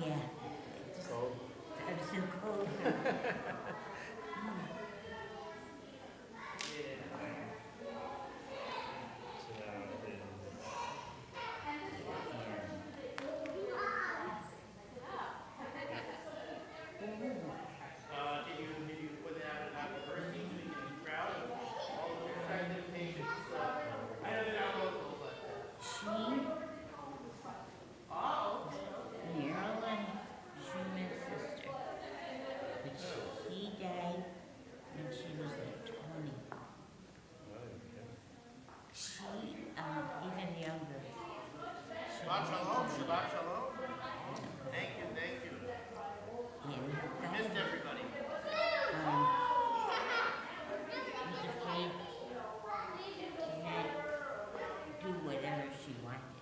Yeah. Cold? I'm so cold. Did you put it out at happy birthday so we can be proud of all the prospective patients? I know they're not local, but. Marilyn Schuman's sister. But she died when she was like 20. She, even younger. Shabbat shalom, Shabbat shalom. Thank you, thank you. Missed everybody. Was afraid to not do whatever she wanted.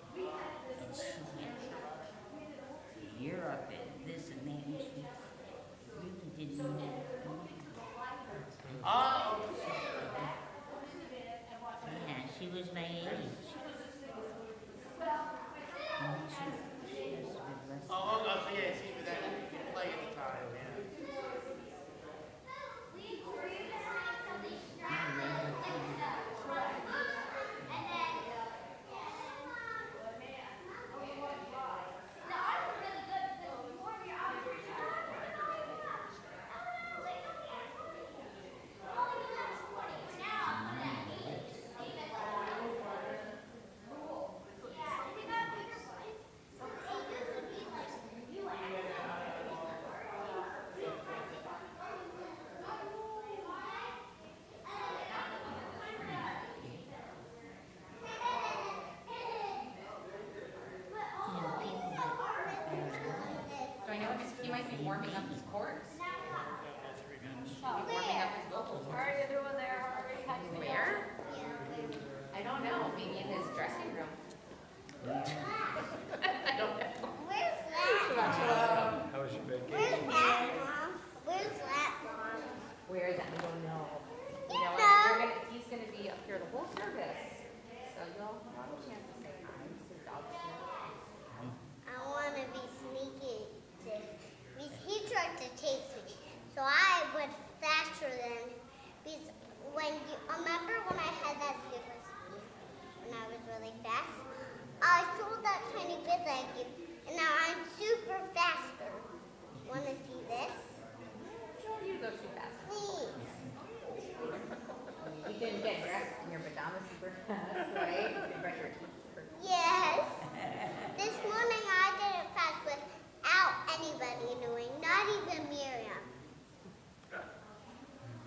And she went to Europe and this and that, and she really didn't know. Yeah, she was my age. And she has to be less. So yeah, see, with that, you can play anytime, yeah. Do I know he might be warming up his chords? Warming up his vocal cords. How are you doing there? Where? I don't know. Maybe in his dressing room. I don't know. Where's that? How was your vacation? Where's that, Mom? Where's that, Mom? Where is that? I don't know. You know what? He's gonna be up here the whole service. So you'll have a chance to say hi to the dog. I want to be sneaky. He tried to chase me, so I went faster than. Because when you remember when I had that super speed, when I was really fast, I sold that tiny bit that I gave, and now I'm super faster. Want to see this? Sure, you go too fast. Please. You didn't get dressed in your pajamas super fast, right? You didn't brush your teeth super fast. Yes. This morning I did it fast without anybody knowing, not even Miriam.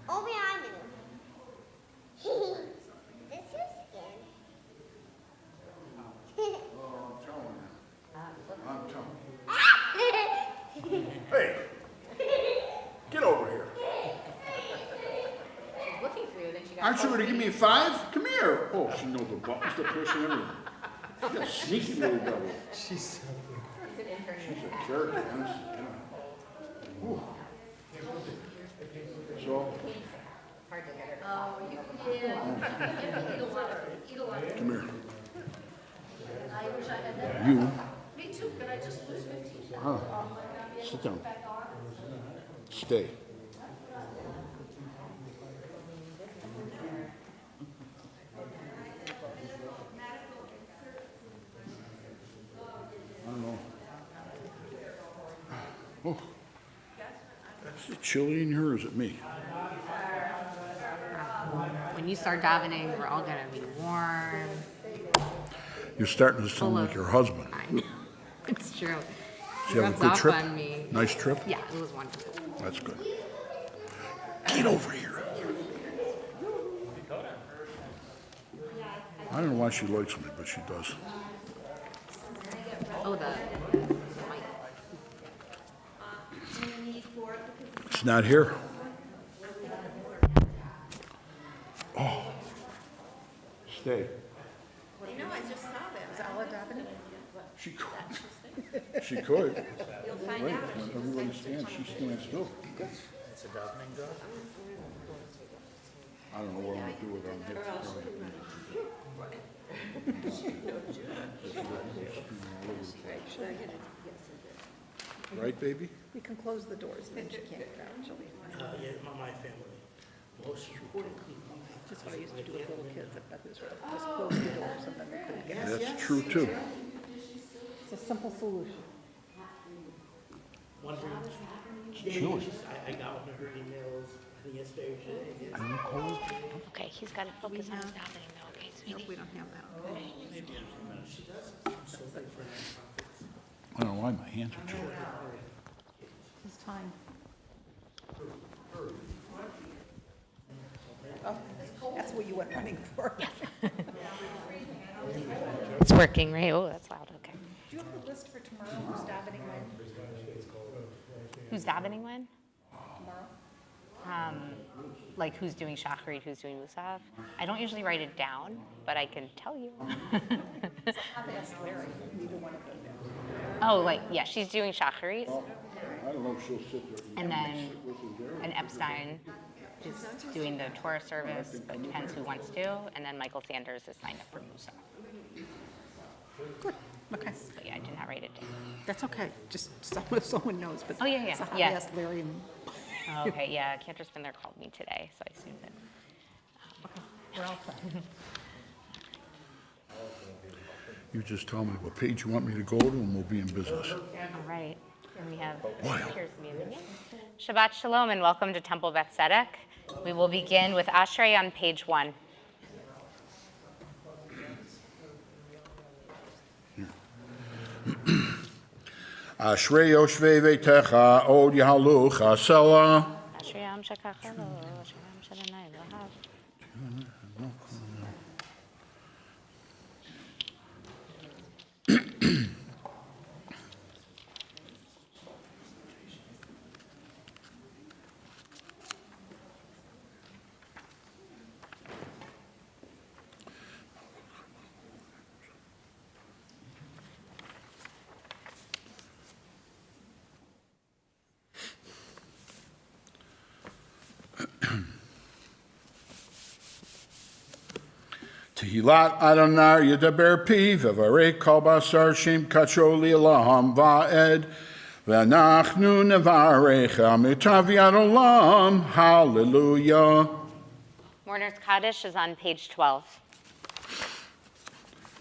Only I knew. This is your skin. Oh, I'm telling you. I'm telling you. Hey! Hey, get over here. She's looking for you, then she got. Aren't you going to give me a 5? Come here. Oh, she knows the buttons to push and everything. She's a sneaky little devil. She's so She's an intern. She's a jerk, man. Yeah. Ooh. So, Hard to get her. Oh, you did. come here. I wish I had that. You. Me too, but I just lose 15. Huh. Sit down. Stay. I don't know. Oh. Is it chilly in here or is it me? When you start davening, we're all gonna be warm. You're starting to sound Full of- like your husband. I know. It's true. Did you have a Rubs good off trip? on me. Nice trip? Yeah, it was wonderful. That's good. Get over here. I don't know why she likes me, but she does. Oh, the mic. It's not here. Oh. Stay. I know, I just saw that. Is that all davening? She could. She could. You'll find Wait, out. when everybody stands, she stands still. It's a davening dog. I don't know what I'm gonna do with her. Right, baby? We can close the doors, then she can't get out, she'll be fine. Yeah, my family. Most importantly, That's what I used to do with little kids at Beth Israel, just close the doors and then they couldn't get out. That's true too. It's a simple solution. wondering, I got one of her emails, I think yesterday or today. Okay, he's got to focus on his davening though, okay, Nope, sweetie? we don't have that. She does. I'm so thankful for that. I don't know why my hands are chilly. It's time. Oh, that's what you went running for. It's working, right? Oh, that's loud, okay. Do you have the list for tomorrow, who's davening when? Who's davening when? Tomorrow? Like who's doing Shacharit, who's doing Musaf? I don't usually write it down, but I can tell you. I've asked Larry, neither one of them knows. Oh, like, yeah, she's doing Shacharit, I don't know if she'll sit there. and then and Epstein is doing the Torah service, but it depends who wants to, and then Michael Sanders is signed up for Musaf. Good, okay. But yeah, I did not write it down. That's okay, just someone knows, but. Oh, yeah, yeah, So I yeah. asked Larry and, Oh, okay, yeah, Cantor Spindler called me today, so I assumed that. we're all set. You just tell me what page you want me to go to and we'll be in business. All right, and we have, here's the music. Shabbat Shalom and welcome to Temple Beth Tzedek. We will begin with Ashrei on page 1. Ashrei Yoshvei Veitecha Od Yahaluch Asela. Ashrei Am Shekachalo, Ashrei Am Shadanai Lahav. Tehilat Adonai Yedaber Pi V'varei Kol Basar Shem Kacho Li'Olam Va'ed V'anachnu Nevarecha Mitav Yad Olam Hallelujah. Mourner's Kaddish is on page 12.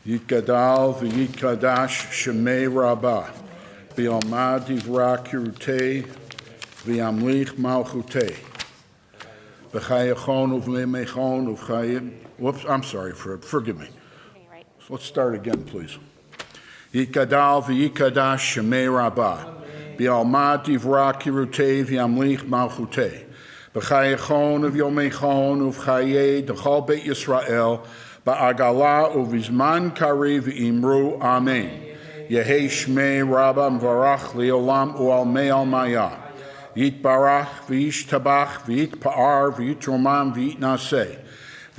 Yitgadal V'yitkadash Shemei Rabbah V'yomad Divra Kirutei V'yamlich Malchutei V'chayachon Uv'lemechon Uv'chayim. Whoops, I'm sorry, forgive me. Right. So let's start again, please. Yikadal v'yikadash shemei rabbah, b'alma divra kirutei v'yamlich malchutei, b'chayechon uv'yomechon uv'chayei d'chol beit Yisrael, ba'agala uv'izman kari v'imru amen. Yehei shmei rabbah m'varach li'olam u'al me'al maya. Yitbarach v'yishtabach v'yitpa'ar v'yitromam v'yitnaseh.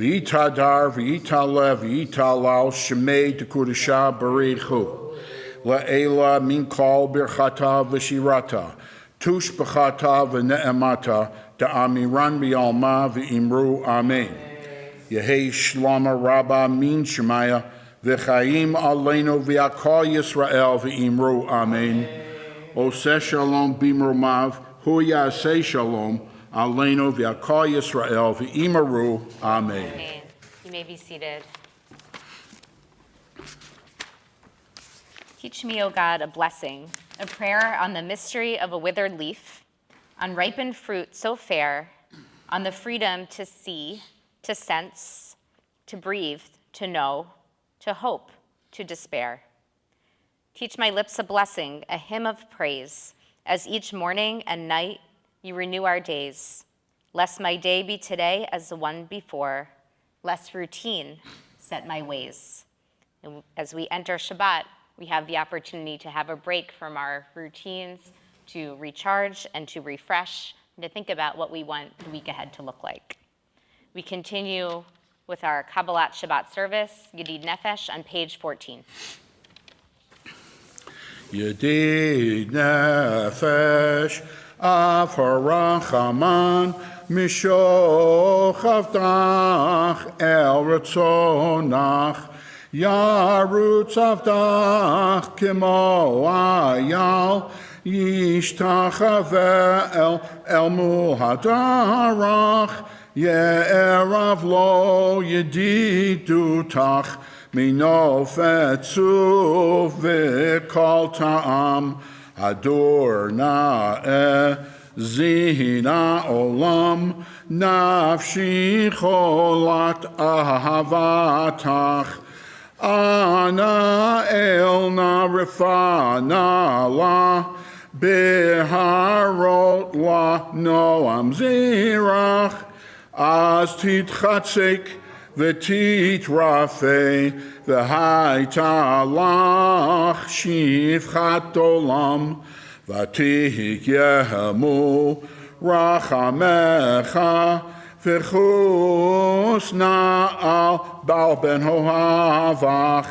V'yitadar, v'yitale, v'yitalal, shemei t'kudesha barichu. La'ela min kol birchata v'shirata. Tush b'chata v'ne'emata, da'amiran bi'alma v'imru amen. Yehei shlama rabba min shemaya, v'chayim aleinu v'yakol Yisrael v'imru amen. Oseh shalom b'imrumav, hu yaseh shalom, Aleinu v'yakol Yisrael v'imaru. Amen. Amen. You may be seated. Teach me, O God, a blessing, a prayer on the mystery of a withered leaf, on ripened fruit so fair, on the freedom to see, to sense, to breathe, to know, to hope, to despair. Teach my lips a blessing, a hymn of praise, as each morning and night you renew our days. Lest my day be today as the one before, less routine set my ways. And as we enter Shabbat, we have the opportunity to have a break from our routines, to recharge and to refresh, and to think about what we want the week ahead to look like. We continue with our Kabbalat Shabbat service, Yedid Nefesh, on page 14. Yedid Nefesh Av harachaman mishoch avdach el ratzonach yarutz avdach kimo ayal ישתחווה אל מול הדרך, יערב לו ידידותך, מנופת צוף וכל טעם, הדור נאה זינה עולם, נפשי חולת אהבתך. אנא אל נא רפא נא לה, בהרות לה נועם זרח, אז תתחזק ותתרפא, והייתה לך שפחת עולם, ותהיימו רחמך, וחוס נא על בעל בן אוהבך,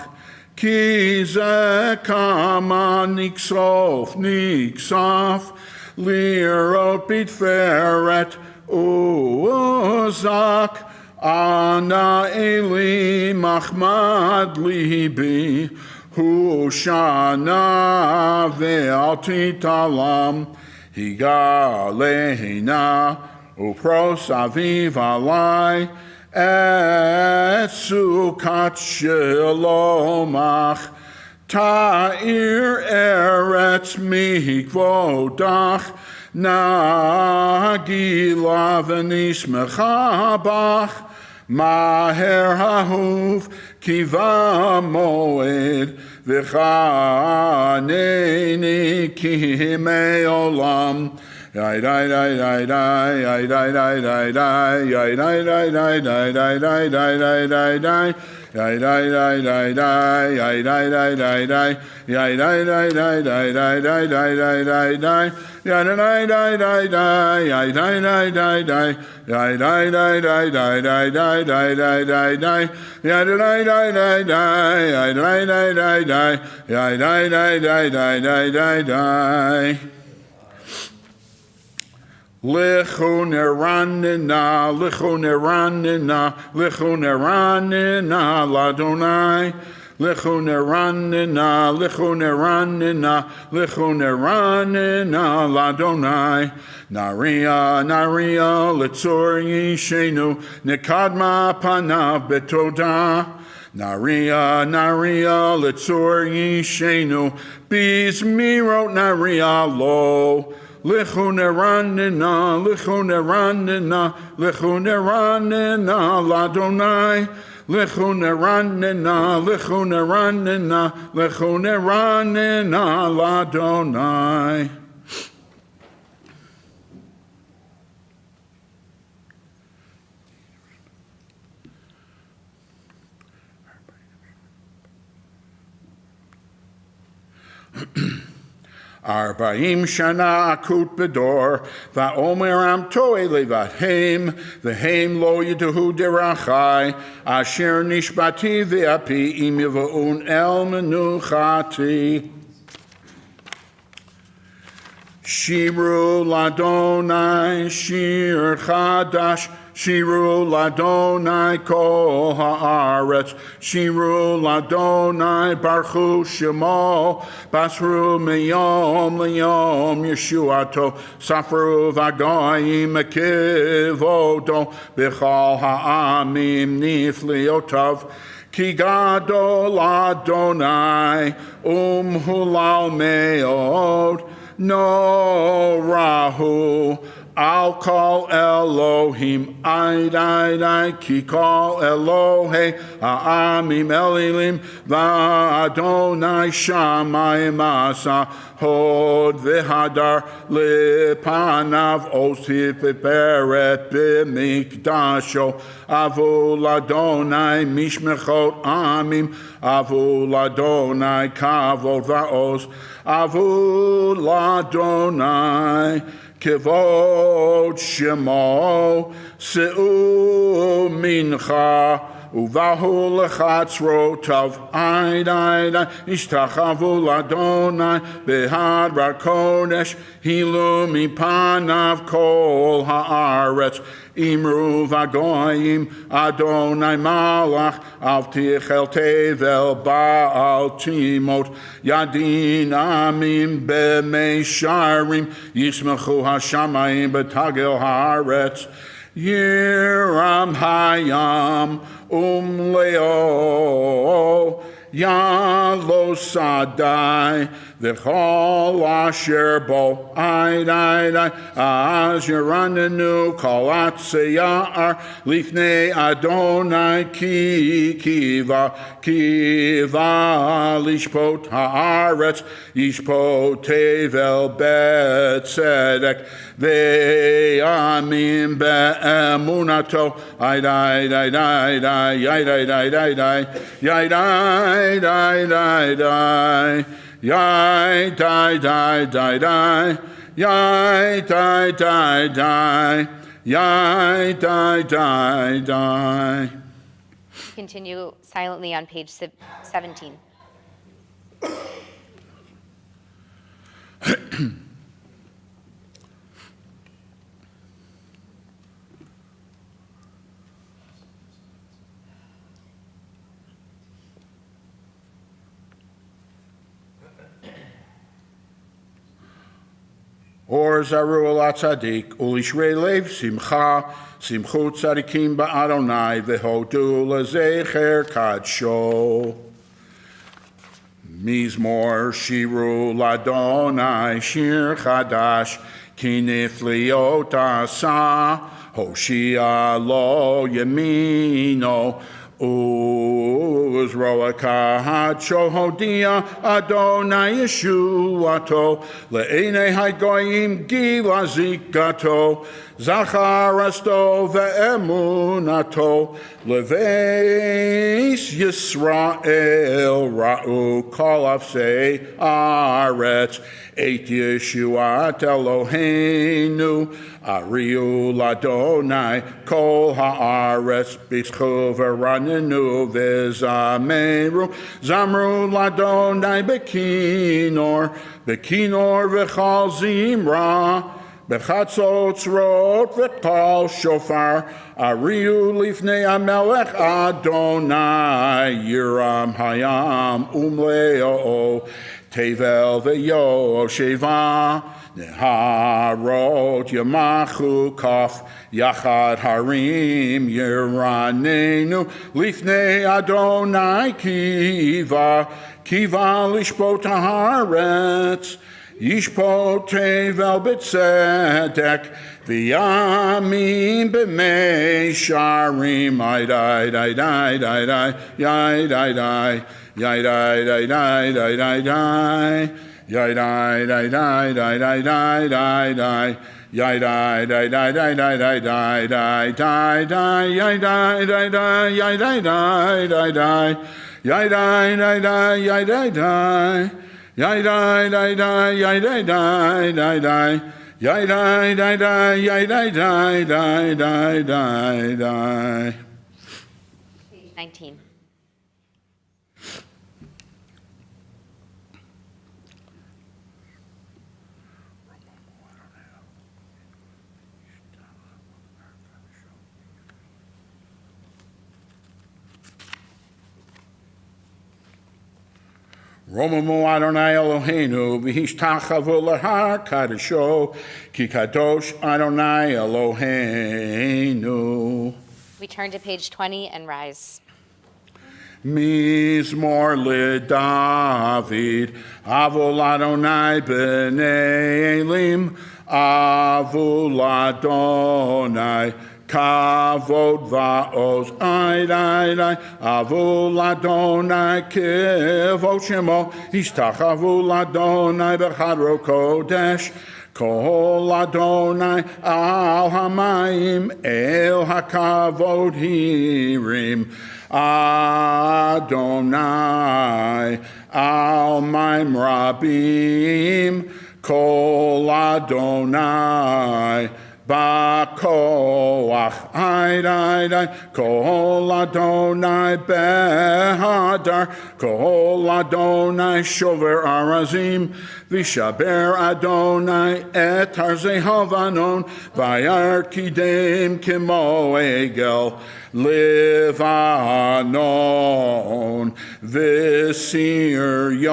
כי זה כמה נכסוף, לראות בתפארת וזק. אנא אלי מחמד ליבי, הוא שנה ואל תתעלם, הגלנה ופרוס אביב עלי, את סוכת שלומך, תאיר ארץ מכבודך, נגילה ונשמחה בך, מהר אהוב כי במועד, וחנני כי מעולם. Lichuneranina, lichuneranina, lichuneranina, ladonai. Lichuneranina, lichuneranina, lichuneranina, ladonai. Naria, naria, litzur yishenu, nekadma panav betoda. Naria, naria, litzur yishenu, bizmirot naria lo. Lichuneranina, lichuneranina, lichuneranina, ladonai. Lichuneranina, lichuneranina, lichuneranina, ladonai. Arbaim shana akut bedor, va'omer am toe levahem, v'hem lo yidahu derachai, asher nishbati v'api im yiva'un el menuchati. Shiru ladonai shir chadash, Shiru ladonai kol haaretz, Shiru ladonai baruch shemo, basru meyom leyom yeshuato, safru v'goyim kivodo, b'chol ha'amim nifliotav, ki gadol Adonai, hulal meod, no rahu, I'll call Elohim, I, ki call Elohe, ha'amim elilim, va'adonai shamayim asa, hod v'hadar lepanav, osif v'peret b'mikdasho, avul Adonai mishmechot amim, avul Adonai kavod va'oz, avul Adonai, Kevod Shemo, Se'u Mincha, Uvahu lechatzrotav, Aidai, Ishtachavu ladonai, Behadra kodesh, Hilu mipanav kol haaretz, Imru vagoyim, Adonai malach, Al tichel tevel baal timot, Yadin amim b'meisharim, Yismachu hashamayim b'tagel haaretz, Yiram hayam leo, Yalo sadai, V'chol asher bo, Aidai, Asheranenu kolat seyar, Lifnei Adonai kiva lishpot haaretz, Yishpot tevel bet tzedek, Ve'amim be'emunato, Aidai, Yai die die die die, yai die die die, yai die die die. Continue silently on page 17. Or zaru ala tzadik, ulishrei lev simcha, simchut tzadikim ba'adonai, v'hodu lezecher kadsho. Mizmor shiru ladonai, shir chadash, kinif liot asa, hoshia lo yemino, Uzroa kahacho hodia Adonai Yeshuato le'enei hagoyim gila zikato zacharasto ve'emunato leveis Yisrael ra'u kol afsei aretz et Yeshuat Eloheinu Ariu ladonai kol haaretz b'zchu v'ranenu v'zameru zamru ladonai b'kinor v'chal zimra b'chatzot tzrot v'kol shofar Ariu lifnei amelech Adonai Yiram hayam umleo tevel v'yo sheva Neharot Yamachu Kaf Yachad Harim Yiranenu Lifnei Adonai Kiva Lishpot Haaretz Yishpot Tevel B'Tzedek V'Yamim B'Meisharim Aidai Dai Dai Dai Dai Yai Dai Dai Yai Dai Dai Dai Dai Dai Dai Yai die die die die die die die die. Yai die die die die die die die die die die. Yai die die die yai die die die die. Yai die die die yai die die. Yai die die die yai die die die die. Yai die die die yai die die die die die die. Page 19. Romamu Adonai Eloheinu v'hishtachavu l'har kadesho ki kadosh Adonai Eloheinu. We turn to page 20 and rise. Mizmor LeDavid Avol Adonai b'nei Elim Avol Adonai Kavod va'oz Aidai Avol Adonai Kivot Shemo Ishtachavu Adonai B'chadro Kodesh Kol Adonai Al Hamayim El HaKavod Hirim Adonai Al Maim Rabim Kol Adonai Ba koach, ay, kol Adonai behadar, kol Adonai shover arazim, vishaber Adonai et arzei havanon, vayar kidem kimo egel, Levanon, Visirion,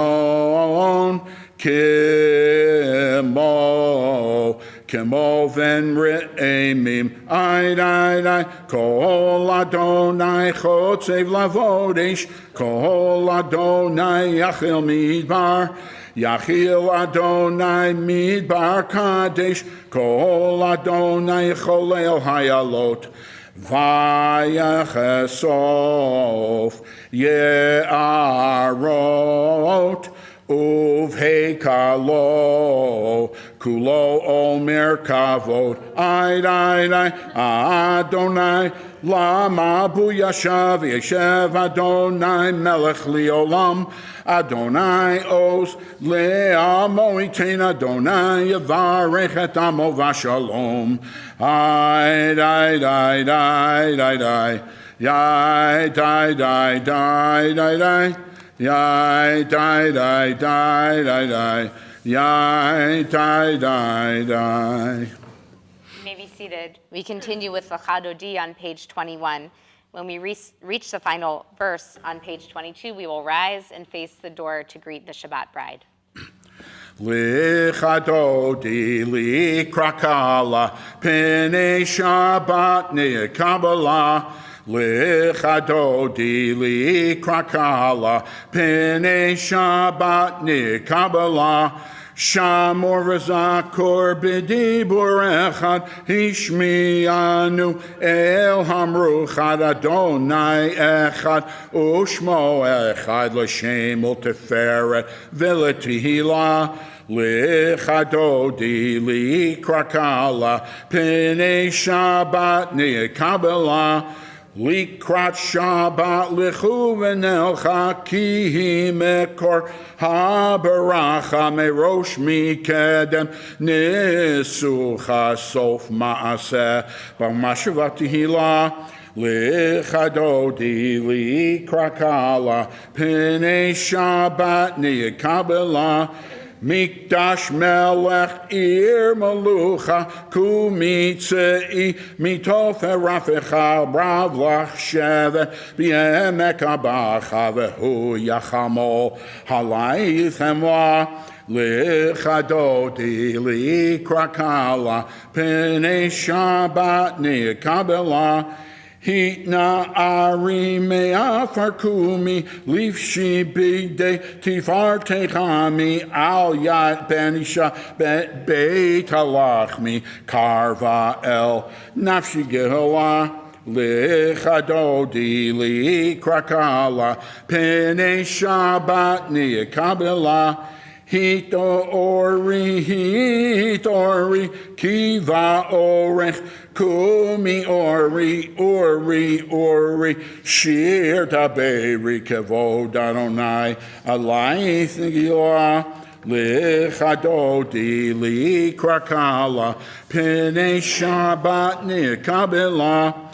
Kemo ven re'emim, ay, kol Adonai chotzev lavodesh, kol Adonai yachil midbar, Yachil Adonai midbar kadesh, kol Adonai cholel hayalot, Vayachesof Ye'arot Uvheikalo Kulo Omer Kavod Ay Adonai Lama Bu Yashav Yeshev Adonai Melech Liolam Adonai Os Le'amo Itein Adonai Yavarech Et Amo Vashalom Ay Yai You may be seated. We continue with the Chadodi on page 21. When we reach the final verse on page 22, we will rise and face the door to greet the Shabbat bride. Lichadodi li krakala pene Shabbat ne Kabbalah Lichadodi li krakala pene Shabbat ne Kabbalah Shamor v'zakor b'dibur echad hishmianu el hamruchad Adonai echad ushmo echad l'shem ulteferet v'letihila lichadodi li krakala p'nei Shabbat ne'kabela Likrat Shabbat lichu v'nelcha ki mekor habaracha merosh mikedem nisucha sof maaseh b'mashavat tehila lichadodi likrakala p'nei Shabbat ne'kabela Mikdash melech ir malucha kumitzei mitof erafecha bravlach shevet b'emek abacha v'hu yachamo halayichem lichadodi likrakala p'nei Shabbat ne'kabela Hitna ari me'afar kumi lifshi bigde tifar techami al yat benisha beit halachmi karva el nafshi gehala lichadodi likrakala p'nei Shabbat ne'kabela Hito ori kiva orech kumi ori shir taberi kevod Adonai alayith nigila lichadodi likrakala p'nei Shabbat ne'kabela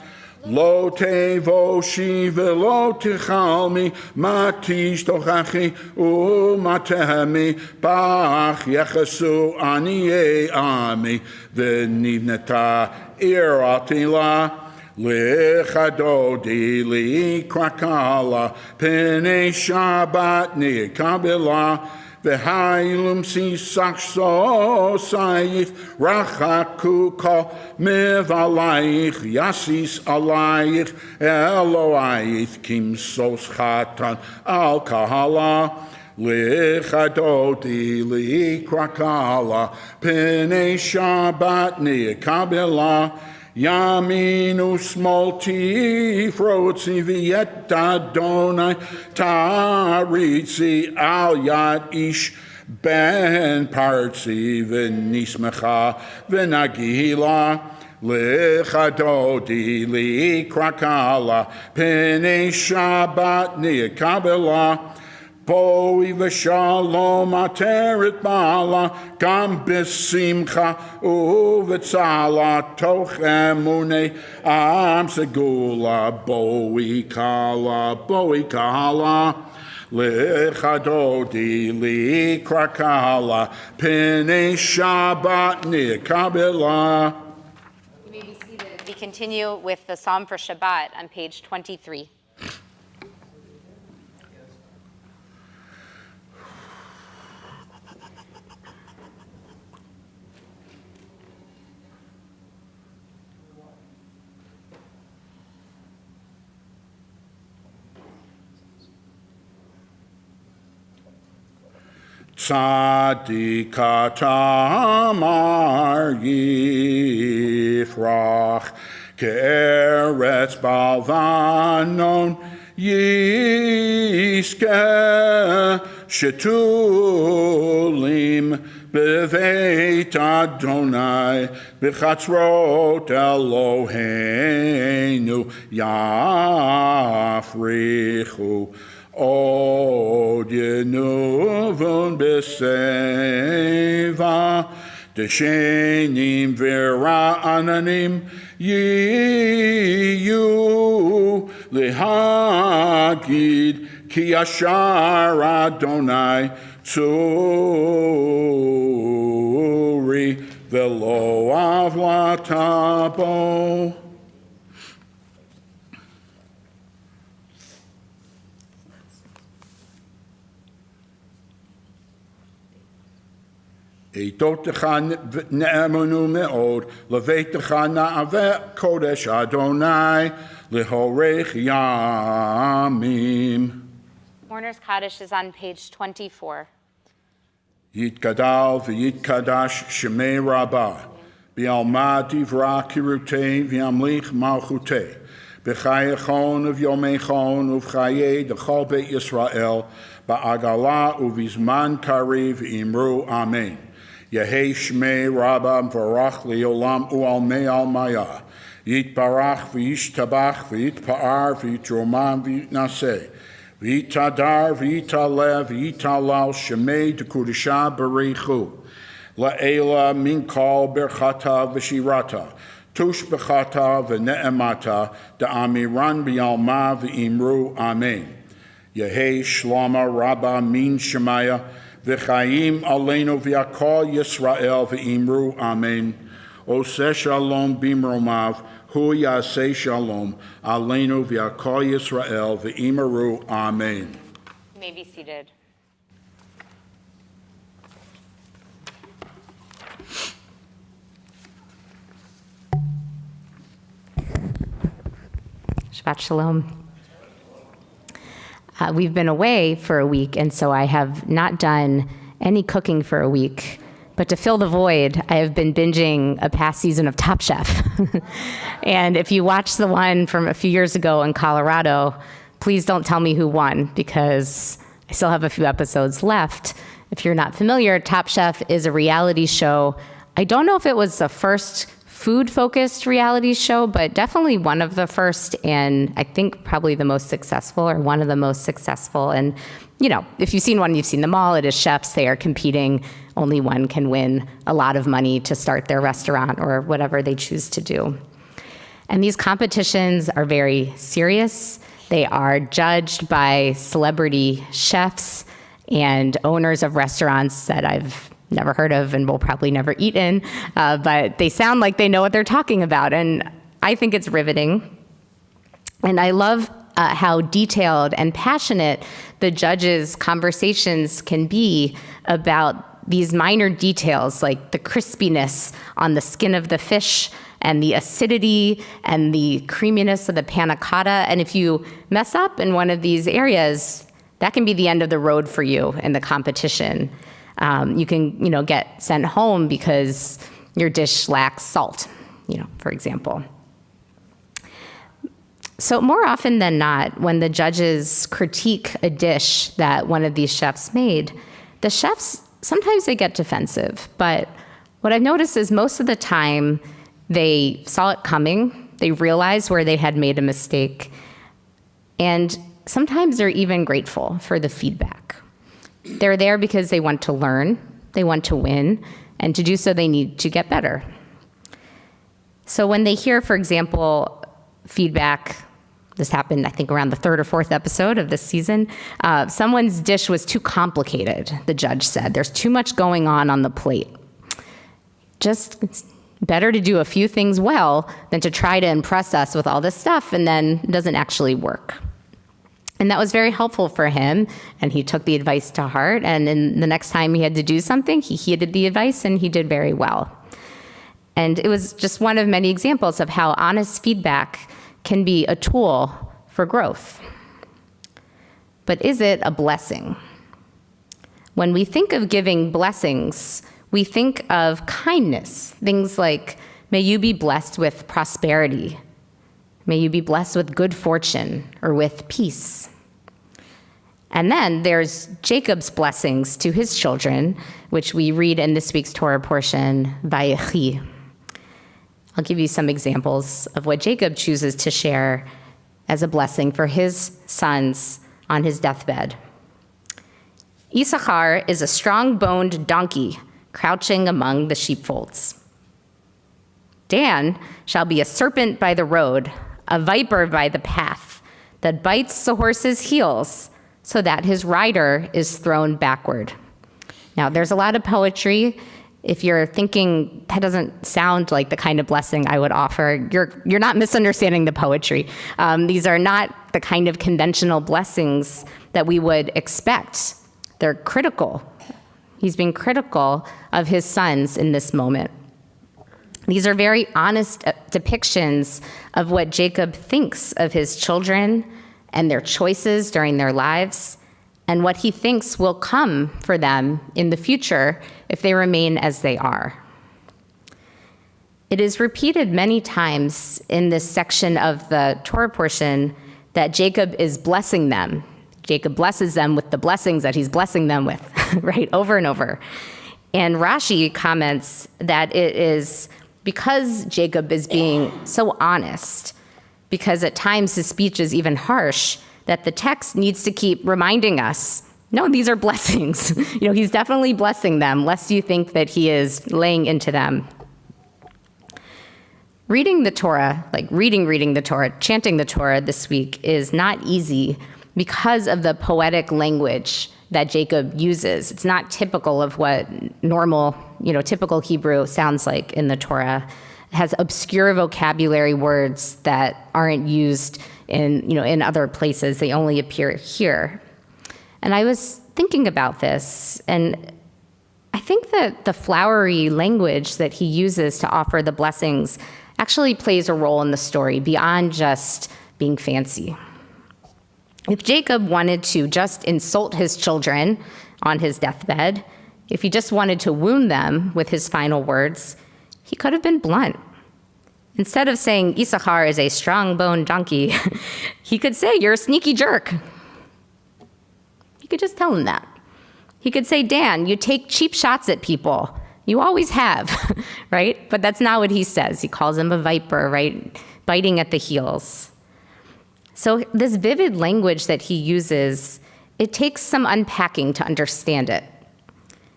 Lo tevoshi velo tichalmi matish tochachi umatehemi bach yechesu aniye ami v'nivneta iratila lichadodi likrakala p'nei Shabbat ne'kabela V'hailum sisak so sayich rachaku kol mevalayich yasis alayich eloayich kim sos chatan al kahala lichadodi likrakala p'nei Shabbat ne'kabela Yaminu smolti frotzi v'yet Adonai taritzi al yad ish ben partzi v'nismecha v'nagila lichadodi likrakala p'nei Shabbat ne'kabela Boi v'shalom ateret ba'ala, gam b'simcha u'v'tzala, toch emune am segula, boi kala, Lechadodi li krakala, pene Shabbat nikabela. We continue with the Psalm for Shabbat on page 23. Tzadika tamar yifrach, ke'eretz balvanon yiske, shetulim beveit Adonai, b'chatzrot Eloheinu yafrichu. Od yenuvun beseva, deshenim v'ra'ananim yiyu lehagid ki yashar Adonai tzuri v'lo avlatabo. Eitotecha ne'emanu me'od, levetecha na'aveh kodesh Adonai, lehorech yamim. Mourner's Kaddish is on page 24. Yitgadal v'yitkadash shemei rabbah, bi'alma divra kirutei v'yamlich malchutei, b'chayechon v'yomechon uv'chayei d'chol beit Yisrael, ba'agala uv'izman kariv imru amen. Yehei Shmei Rabbah Varach Leolam U'almei Almaya. Yitbarach v'yishtabach v'yitpa'ar v'yitroman v'yitnaseh. V'yitadar v'yitalev v'yitalal Shmei D'Kudisha B'reichu. La'ela min kol berchata v'shirata. Tush b'chata v'ne'emata. Da'amiran b'yalma v'imru amen. Yehei Shlama Rabbah min Shemaya. V'chaim aleinu v'yakol Yisrael v'imru amen. Oseh shalom bimromav, hu yaseh shalom, aleinu v'yakol Yisrael v'imru amen. You may be seated. Shabbat shalom. We've been away for a week, and so I have not done any cooking for a week. But to fill the void, I have been binging a past season of Top Chef. And if you watched the one from a few years ago in Colorado, please don't tell me who won, because I still have a few episodes left. If you're not familiar, Top Chef is a reality show. I don't know if it was the first food-focused reality show, but definitely one of the first, and I think probably the most successful, or one of the most successful. And, you know, if you've seen one, you've seen them all. It is chefs. They are competing. Only one can win a lot of money to start their restaurant or whatever they choose to do. And these competitions are very serious. They are judged by celebrity chefs and owners of restaurants that I've never heard of and will probably never eat in, but they sound like they know what they're talking about, and I think it's riveting. And I love how detailed and passionate the judges' conversations can be about these minor details, like the crispiness on the skin of the fish and the acidity and the creaminess of the panna cotta. And if you mess up in one of these areas, that can be the end of the road for you in the competition. You can, get sent home because your dish lacks salt, for example. So more often than not, when the judges critique a dish that one of these chefs made, the chefs, sometimes they get defensive. But what I've noticed is most of the time they saw it coming, they realized where they had made a mistake, and sometimes they're even grateful for the feedback. They're there because they want to learn, they want to win, and to do so they need to get better. So when they hear, for example, feedback, this happened, I think, around the 3rd or 4th episode of this season, someone's dish was too complicated, the judge said. There's too much going on the plate. Just better to do a few things well than to try to impress us with all this stuff and then it doesn't actually work. And that was very helpful for him, and he took the advice to heart, and then the next time he had to do something, he heeded the advice and he did very well. And it was just one of many examples of how honest feedback can be a tool for growth. But is it a blessing? When we think of giving blessings, we think of kindness, things like, may you be blessed with prosperity, may you be blessed with good fortune or with peace. And then there's Jacob's blessings to his children, which we read in this week's Torah portion, Vayechi. I'll give you some examples of what Jacob chooses to share as a blessing for his sons on his deathbed. Issachar is a strong-boned donkey crouching among the sheepfolds. Dan shall be a serpent by the road, a viper by the path, that bites the horse's heels so that his rider is thrown backward. Now, there's a lot of poetry. If you're thinking that doesn't sound like the kind of blessing I would offer, you're not misunderstanding the poetry. These are not the kind of conventional blessings that we would expect. They're critical. He's being critical of his sons in this moment. These are very honest depictions of what Jacob thinks of his children and their choices during their lives, and what he thinks will come for them in the future if they remain as they are. It is repeated many times in this section of the Torah portion that Jacob is blessing them. Jacob blesses them with the blessings that he's blessing them with, right, over and over. And Rashi comments that it is because Jacob is being so honest, because at times his speech is even harsh, that the text needs to keep reminding us, no, these are blessings. He's definitely blessing them, lest you think that he is laying into them. Reading the Torah, like reading the Torah, chanting the Torah this week is not easy because of the poetic language that Jacob uses. It's not typical of what normal, typical Hebrew sounds like in the Torah. It has obscure vocabulary words that aren't used in other places. They only appear here. And I was thinking about this, and I think that the flowery language that he uses to offer the blessings actually plays a role in the story beyond just being fancy. If Jacob wanted to just insult his children on his deathbed, if he just wanted to wound them with his final words, he could have been blunt. Instead of saying Issachar is a strong-boned donkey, he could say, you're a sneaky jerk. He could just tell him that. He could say, Dan, you take cheap shots at people. You always have, right? But that's not what he says. He calls him a viper, right? Biting at the heels. So this vivid language that he uses, it takes some unpacking to understand it.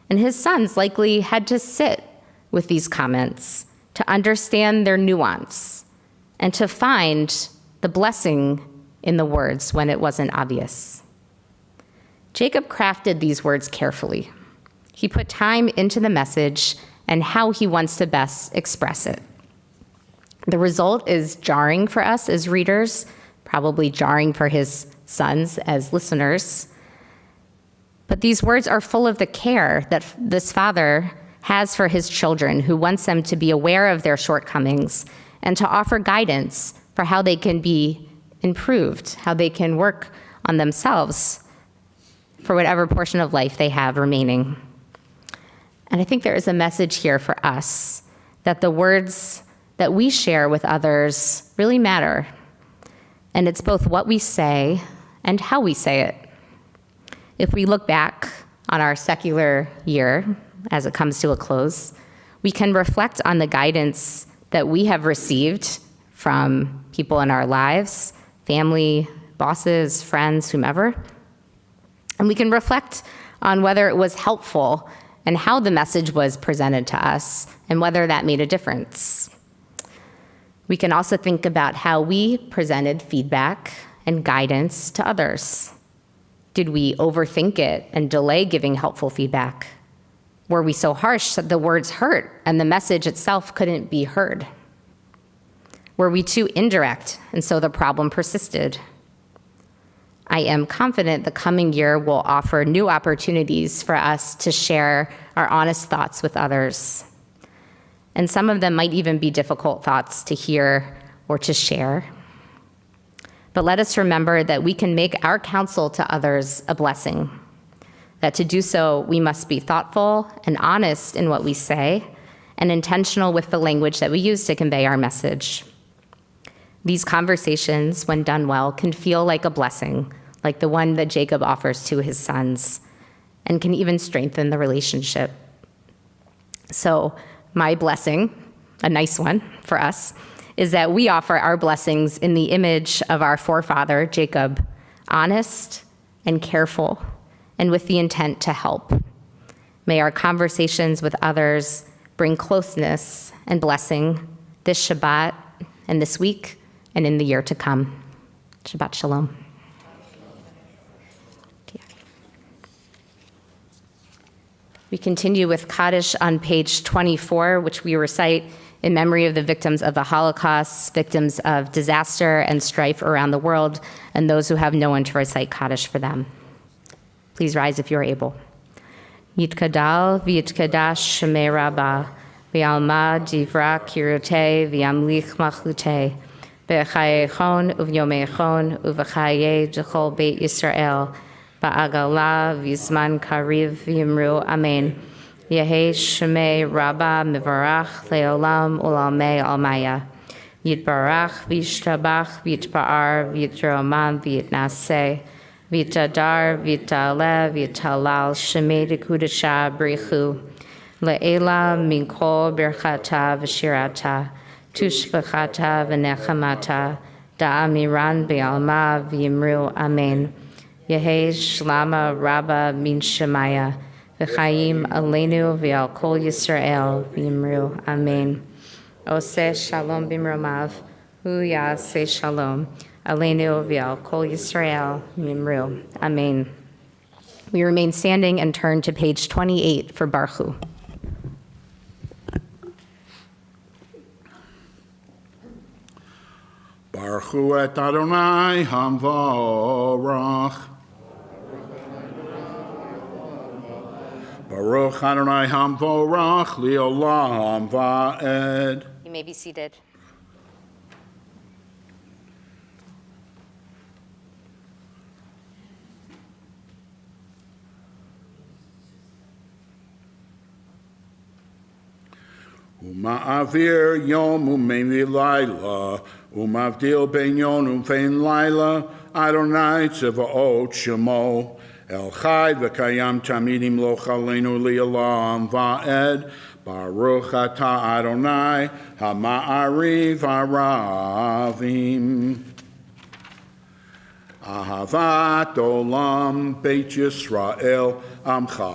And his sons likely had to sit with these comments to understand their nuance and to find the blessing in the words when it wasn't obvious. Jacob crafted these words carefully. He put time into the message and how he wants to best express it. The result is jarring for us as readers, probably jarring for his sons as listeners. But these words are full of the care that this father has for his children, who wants them to be aware of their shortcomings and to offer guidance for how they can be improved, how they can work on themselves for whatever portion of life they have remaining. And I think there is a message here for us that the words that we share with others really matter. And it's both what we say and how we say it. If we look back on our secular year as it comes to a close, we can reflect on the guidance that we have received from people in our lives, family, bosses, friends, whomever. And we can reflect on whether it was helpful and how the message was presented to us and whether that made a difference. We can also think about how we presented feedback and guidance to others. Did we overthink it and delay giving helpful feedback? Were we so harsh that the words hurt and the message itself couldn't be heard? Were we too indirect and so the problem persisted? I am confident the coming year will offer new opportunities for us to share our honest thoughts with others. And some of them might even be difficult thoughts to hear or to share. But let us remember that we can make our counsel to others a blessing, that to do so, we must be thoughtful and honest in what we say and intentional with the language that we use to convey our message. These conversations, when done well, can feel like a blessing, like the one that Jacob offers to his sons, and can even strengthen the relationship. So my blessing, a nice one for us, is that we offer our blessings in the image of our forefather, Jacob, honest and careful, and with the intent to help. May our conversations with others bring closeness and blessing this Shabbat and this week and in the year to come. Shabbat Shalom. We continue with Kaddish on page 24, which we recite in memory of the victims of the Holocaust, victims of disaster and strife around the world, and those who have no one to recite Kaddish for them. Please rise if you're able. Yitkadal v'yitkadash shemei Rabbah, v'yalma divra kirutei v'yamlich machutei, b'chayechon uv'yomechon uv'chaye d'chol beit Yisrael, ba'agala v'zman kariv v'yimru amen. Yehei shemei Rabbah mivarach le'olam u'lamei almaya. Yitbarach v'yishtabach v'yitpa'ar v'yitromam v'yitnaseh. Vitadar, vitale, vitalal, shemei dekudasha brichu, le'ela minkol birchata v'shirata, tushbachata v'nechamata, da'amiran be'alma v'yimru amen. Yehei shlama rabba min shemaya, v'chayim aleinu v'al kol Yisrael v'yimru amen. Oseh shalom b'mromav, hu ya'aseh shalom. Aleinu v'al kol Yisrael Mimru. Amen. We remain standing and turn to page 28 for Baruch. Baruch et Adonai Hamvorach. Baruch Adonai Hamvorach Leolam Va'ed. You may be seated. Uma'avir yom u'mein v'layla, umavdil ben yon u'fein layla, Adonai tzeva'ot shemo, El chai v'kayam tamidim lo chaleinu li'olam va'ed, Baruch atah Adonai, ha'ma'ariv ha'ravim. Ahavat olam beit Yisrael, amcha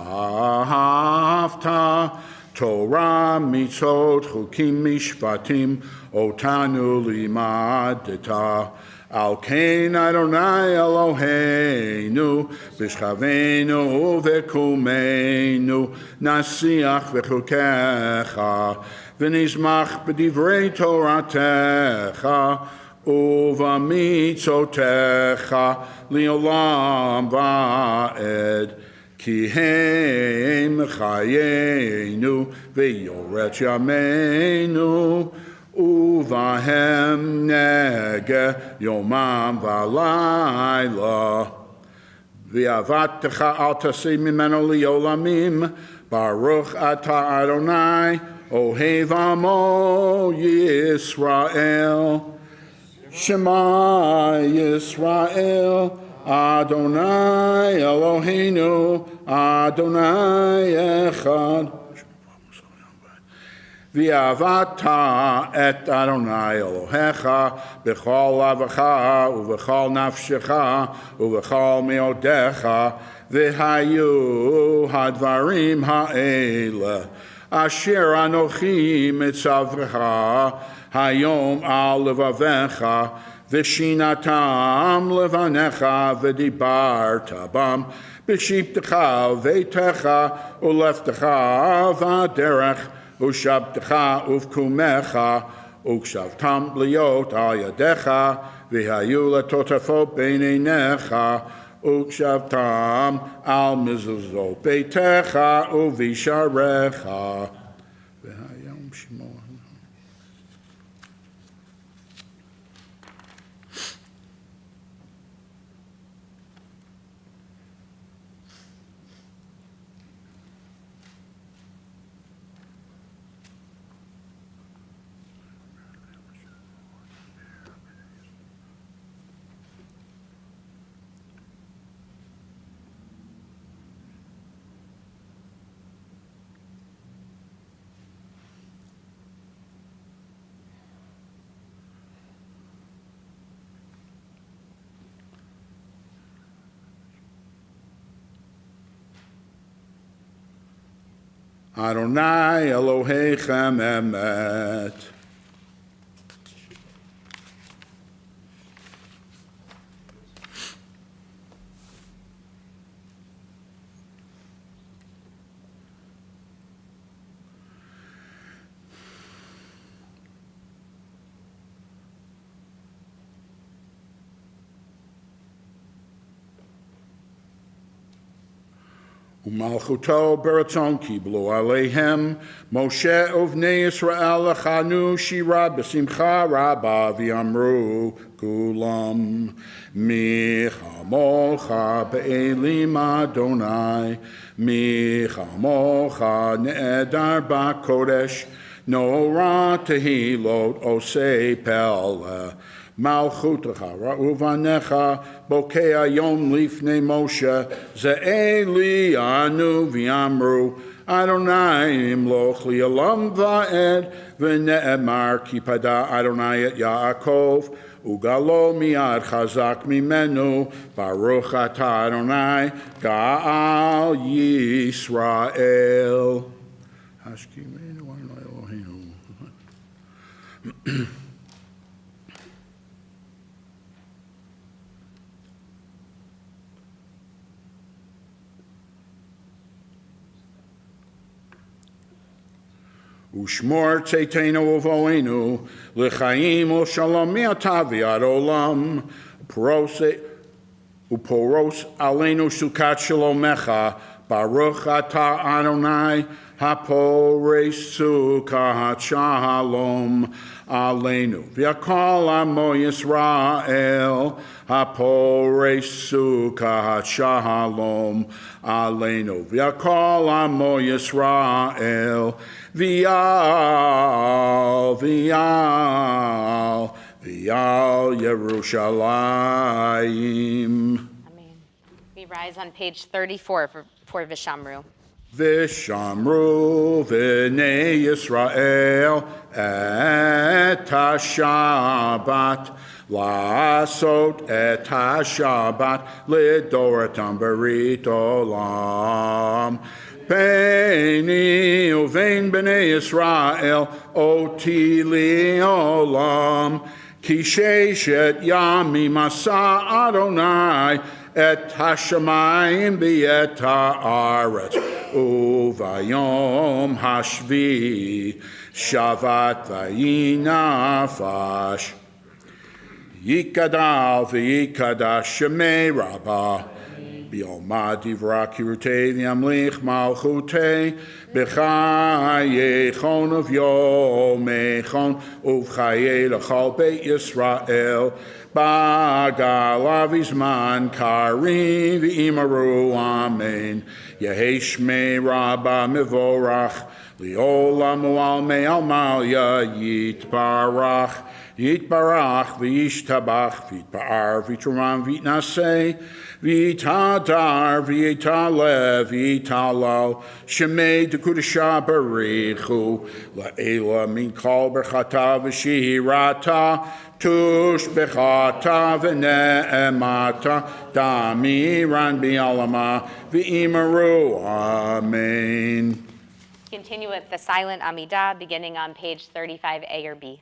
hafta, Torah, mitzvot, chukim, mishpatim, otanu limadeta. Al kein Adonai Eloheinu, b'shchavenu v'kumenu, nasiach v'chukecha, v'nizmach b'divrei Toratecha, uv'mitzotecha, li'olam va'ed. Ki hem chayenu ve'yoret yameinu uvahem nege yomam v'alayla v'avatecha al taseh mimeno li'olamim Baruch atah Adonai ohev amo Yisrael Shema Yisrael Adonai Eloheinu, Adonai Echad. V'avata et Adonai Elohecha b'chol lavacha u'v'chol nafshecha u'v'chol meodecha v'hayu hadvarim ha'ele asher anochi mitzavrecha hayom al levavecha v'shinatam levanecha v'dibarta bam b'shiptecha v'eitecha u'leftecha v'aderech Ushabtecha uvkumecha, ukshavtam bliot al yadecha, v'hayu latotafot beinenecha, ukshavtam al mizuzot beitecha, uvisharecha. V'hayom shmo. Adonai Elohechem emet. Umalchuto beratzon kiblu aleihem Moshe uvnei Yisrael lechanu shira b'simcha rabba v'yamru kulam michamocha be'elim Adonai michamocha ne'edar ba'kodesh nora tehilot osei pele Malchutecha ra'uvanecha bokea yom lifnei Moshe ze'eli anu v'yamru Adonai imloch li'olam va'ed v'ne'emar kipada Adonai et Yaakov ugalo mi'ad chazak mimenu baruch ata Adonai ga'al Yisrael Hashkimenu Adonai Eloheinu. Ushmor tzeitenu uvoenu l'chaim u'shalom mi'ata v'ad olam uporos aleinu sukat shalomecha baruch ata Adonai hapores sukat shalom aleinu v'yakol amo Yisrael hapores sukat shalom aleinu v'yakol amo Yisrael V'yal Yerushalayim. Amen. We rise on page 34 for Vishamru. Vishamru v'nei Yisrael et ha-shabbat Lasot et ha-shabbat lidoratam berit olam Beini uvein b'nei Yisrael oti li'olam Ki sheshet yamim asa Adonai et hashamayim b'et ha'aretz uvayom hashvi shavat vayinafash Yikadal v'yikadash shemei rabbah B'yomad divra kirutei v'yamlich malchutei b'chayechon uv'yomechon uv'chayei l'chal beit Yisrael b'galav izman karim v'imaru amen Yehei shmei rabbah mevorach li'olam u'al me'al malya yitbarach Yitbarach v'yishtabach v'yitpa'ar v'yituram v'yitnaseh v'yitadar v'yitalev v'yitalal shemei dekudesha barichu la'ela min kol berchata v'shihirata tush bechata v'ne'emata damiran bi'alama v'imaru. Amen. Continue with the silent Amidah, beginning on page 35A or B.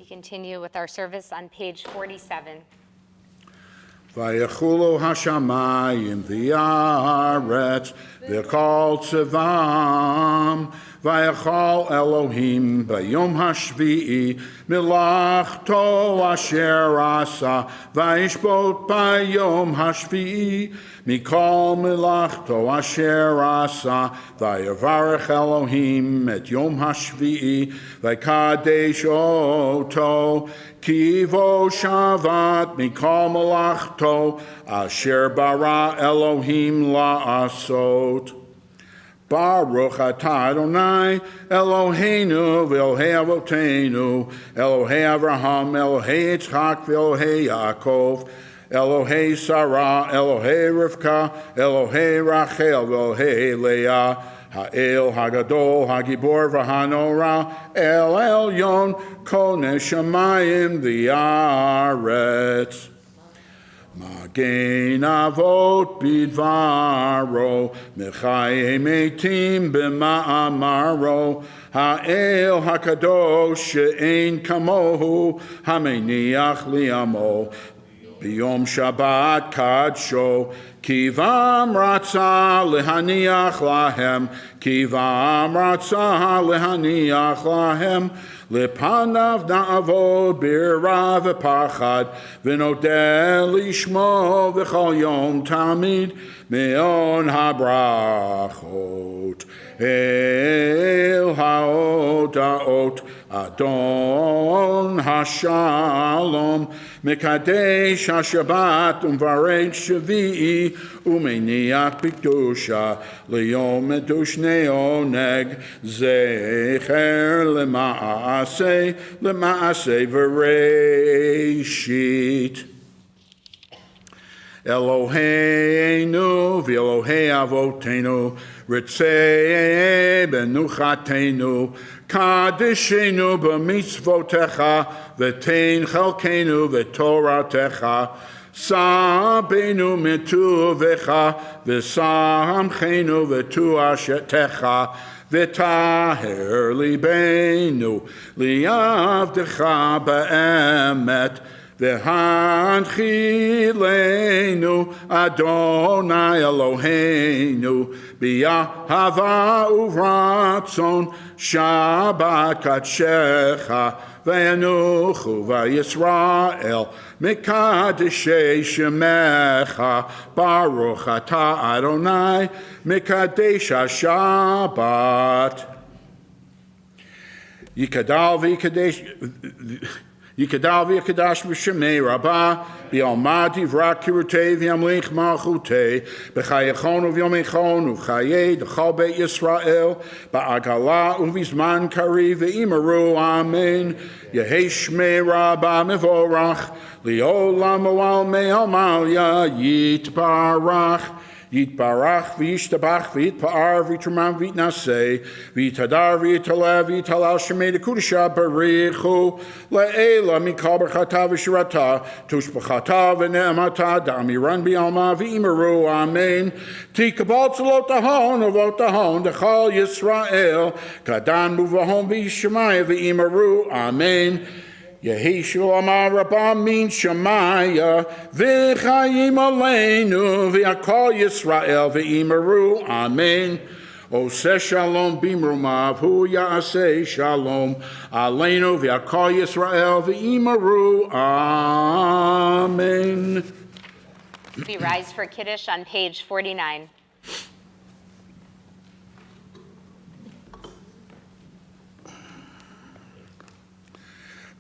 We continue with our service on page 47. Vayachulu hashamayim v'yaretz v'kol tzevam vayachal Elohim bayom hashvi'i milachto asher asa vayishbot bayom hashvi'i mikol milachto asher asa vayavarech Elohim et yom hashvi'i vaykadesh oto Kivo shavat mikol malachto asher bara Elohim la'asot. Baruch atah Adonai Eloheinu v'Elohei Avotenu Elohei Avraham Elohei Yitzchak v'Elohei Yaakov Elohei Sarah Elohei Rivka Elohei Rachel v'Elohei Leah Ha'el Hagadol Hagibor v'Hanora El Elyon Kone Shamayim v'Yaretz Magen Avot Bidvaro Mechayei Meitim B'Ma'amaro Ha'el Hakadosh She'ein Kamohu Hameniach Li'amo B'Yom Shabbat Kadsho Kivam Ratza Lehaniach Lahem Kivam Ratza Lehaniach Lahem Lepanav Na'avod B'Ira V'Pachad V'Nodeh Lishmo V'Chol Yom Tamid Me'on HaBrachot El HaOdaot Adon HaShalom Mekadesh HaShabbat Umvaret Shavi'i Umeniach B'Kedusha L'Yom Medush Neoneg Zecher L'Maaseh V'Reishit Eloheinu v'Elohei avotenu, ritzei benuchatenu, kadeshenu b'mitzvotecha, v'tein chalkenu v'toratecha, sabenu mituvecha, v'samchenu v'tuashetecha, v'taher libenu, liavdecha be'emet, v'hanchilenu Adonai Eloheinu b'yahava uvratzon Shabbat kadshecha v'yanuchu v'Yisrael mikadeshei shemecha Baruch atah Adonai mikadesh haShabbat Yikadal v'yikadesh Yikadal v'yikadash b'shemei rabbah b'yalma divra kirutei v'yamlich malchutei b'chayechon u'v'yomechon u'v'chayei d'chal beit Yisrael ba'agala u'v'zman kari v'imaru amen Yehei shmei rabbah mevorach li'olam u'al me'almalya yitbarach Yitbarach v'yishtabach v'yitpa'ar v'yitramam v'yitnaseh v'yitadar v'yitalev v'yitalal shemei d'kudesha barichu le'ela mikal b'chata v'shirata tushbachata v'ne'amata da'amiran b'yalma v'imaru amen tikabal tzolot ahon uvot ahon d'chal Yisrael kadan muvahon v'yishamaya v'imaru amen Yehishu amar Rabbah min Shemaya v'chayim aleinu v'yakol Yisrael v'imaru amen Oseh shalom bimrumav hu ya'aseh shalom aleinu v'yakol Yisrael v'imaru amen. We rise for Kiddush on page 49.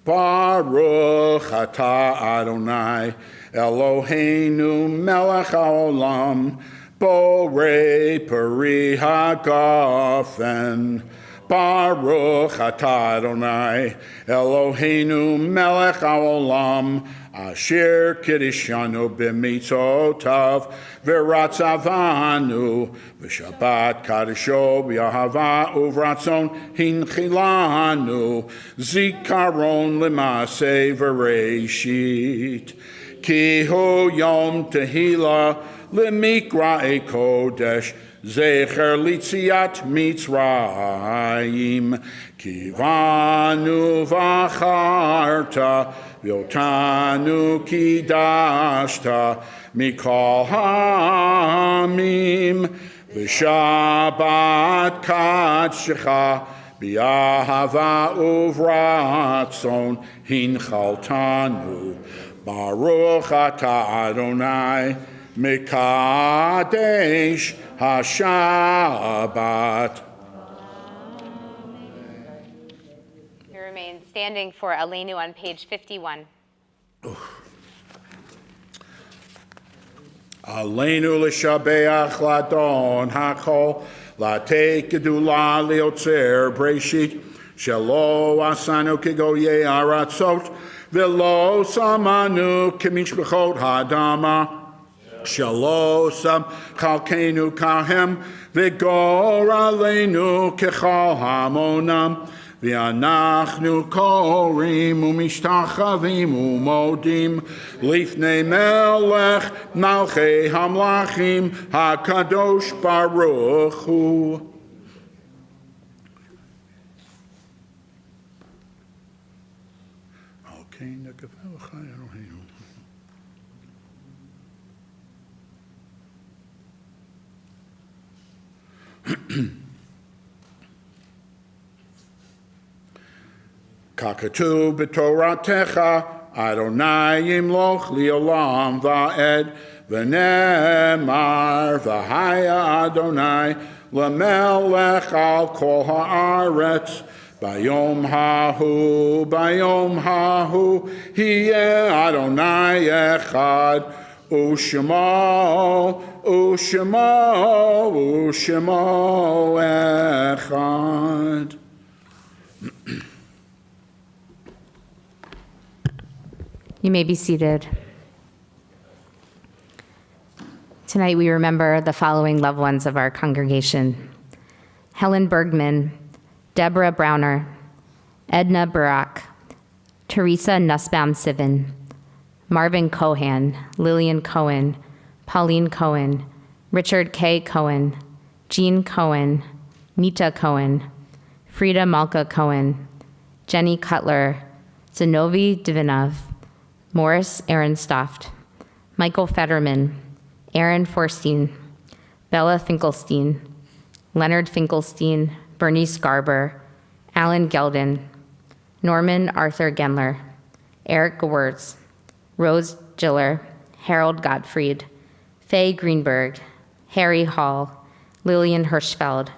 Baruch atah Adonai Eloheinu melech haolam borei peri hagafen Baruch atah Adonai Eloheinu melech haolam Asher kiddishanu b'mitzotav v'ratzavanu v'shabbat kadisho b'yahava uvratzon hinchilanu zikaron l'maseh v'reishit ki hu yom tehila l'mikra'e kodesh zecher litziat mitzrayim kivanu v'acharta V'otanu kidashta mikol hamim v'shabbat kadshecha b'yahava uvratzon hinchaltanu Baruch atah Adonai mikadesh haShabbat. Remain standing for Aleinu on page 51. Aleinu l'shabeach ladon hakol latei gedula liotzer breshit shelo asanu kigoye aratzot velo samanu kimishbechot hadama shelo sam chalkenu kahem v'gor aleinu kechal hamonam V'anachnu korim u'mishtachavim u'modim lifnei melech malchei hamlachim hakadosh baruch hu. Okay, Kakatu b'toratecha Adonai yimloch li'olam va'ed v'nemar v'haya Adonai l'melech al kol ha'aretz bayom hahu hiyeh Adonai echad u'shemo echad. You may be seated. Tonight we remember the following loved ones of our congregation: Helen Bergman, Deborah Browner, Edna Barak, Teresa Nussbaum-Sivan, Marvin Cohan, Lillian Cohen, Pauline Cohen, Richard K. Cohen, Jean Cohen, Nita Cohen, Frida Malka Cohen, Jenny Cutler, Zinovi Divinov, Morris Ehrenstoft, Michael Fetterman, Aaron Forstein, Bella Finkelstein, Leonard Finkelstein, Bernice Garber, Alan Gelden, Norman Arthur Gendler, Eric Gewertz, Rose Giller, Harold Gottfried, Faye Greenberg, Harry Hall, Lillian Hirschfeld,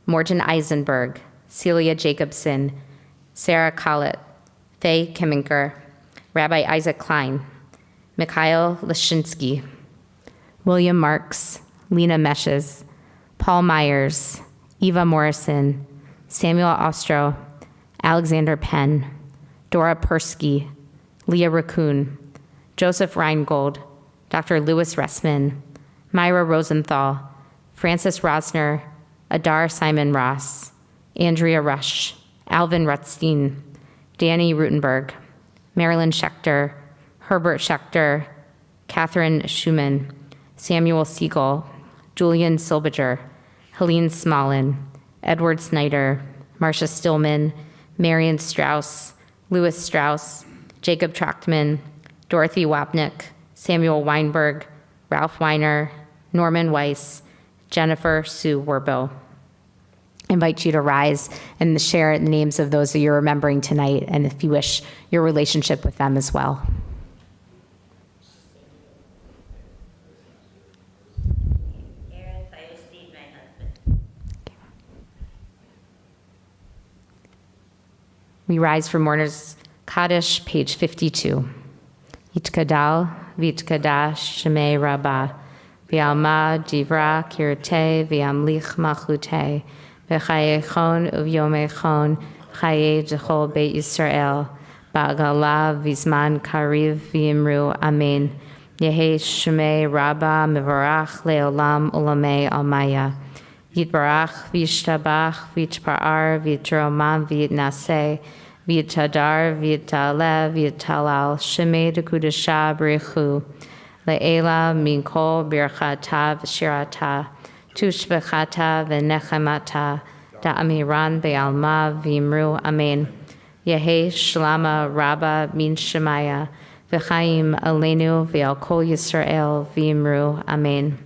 Morton Eisenberg, Celia Jacobson, Sarah Collett, Faye Kimminker, Rabbi Isaac Klein, Mikhail Lashinsky, William Marks, Lena Meshes, Paul Myers, Eva Morrison, Samuel Ostro, Alexander Penn, Dora Persky, Leah Raccoon, Joseph Reingold, Dr. Louis Ressman, Myra Rosenthal, Francis Rosner, Adar Simon Ross, Andrea Rush, Alvin Rutstein, Danny Rutenberg, Marilyn Schechter, Herbert Schechter, Catherine Schumann, Samuel Siegel, Julian Silbiger, Helene Smolin, Edward Snyder, Marcia Stillman, Marion Strauss, Louis Strauss, Jacob Trachtman, Dorothy Wapnick, Samuel Weinberg, Ralph Weiner, Norman Weiss, Jennifer Sue Werbo. I invite you to rise and share the names of those that you're remembering tonight, and if you wish, your relationship with them as well. Aaron Firestein, my husband. We rise for Mourner's Kaddish, page 52. Yitkadal, Vitkadash, Shemei Rabbah, V'alma Divra Kirte, V'amlich Machute, V'chayechon Uvyomechon, Chaye Jechol Beit Yisrael, Ba'gala Vizman Kariv V'imru Amen. Yehe Shemei Rabbah Mevarach Leolam Ulamei Almaya. Yitbarach V'yishtabach V'yitpa'ar V'yitromam V'yitnaseh V'yitadar V'yitaleh V'yitalal Shemei Dekudasha B'richu Le'ela Minkol Birchata V'shirata Tushbechata V'nechemata Da'amiran Be'alma V'imru Amen. Yehe Shlama Rabba Min Shemaya V'chaim Aleinu V'al Kol Yisrael V'imru Amen.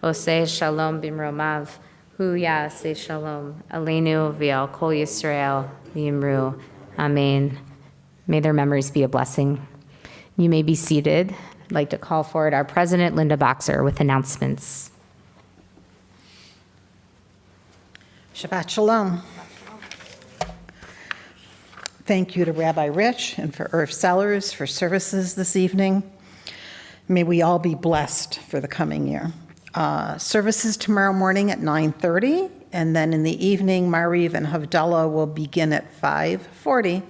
Oseh Shalom B'mromav Hu Ya'aseh Shalom Aleinu V'al Kol Yisrael V'imru Amen. May their memories be a blessing. You may be seated. I'd like to call forward our President, Linda Boxer, with announcements. Shabbat Shalom. Thank you to Rabbi Rich and for Irv Sellers for services this evening. May we all be blessed for the coming year. Services tomorrow morning at 9:30, and then in the evening, Mariv and Havdalah will begin at 5:40,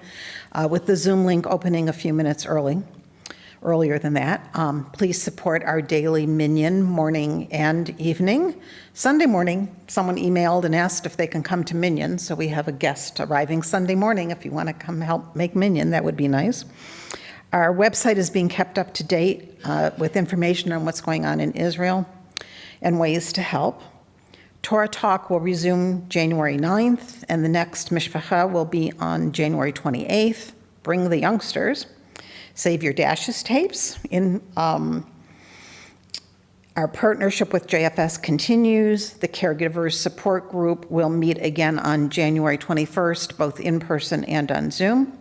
with the Zoom link opening a few minutes earlier than that. Please support our daily minyan morning and evening. Sunday morning, someone emailed and asked if they can come to minyan, so we have a guest arriving Sunday morning. If you want to come help make minyan, that would be nice. Our website is being kept up to date with information on what's going on in Israel and ways to help. Torah Talk will resume January 9th, and the next Mishpacha will be on January 28th. Bring the youngsters. Save Your Dashes tapes. Our partnership with JFS continues. The Caregivers Support Group will meet again on January 21st, both in person and on Zoom.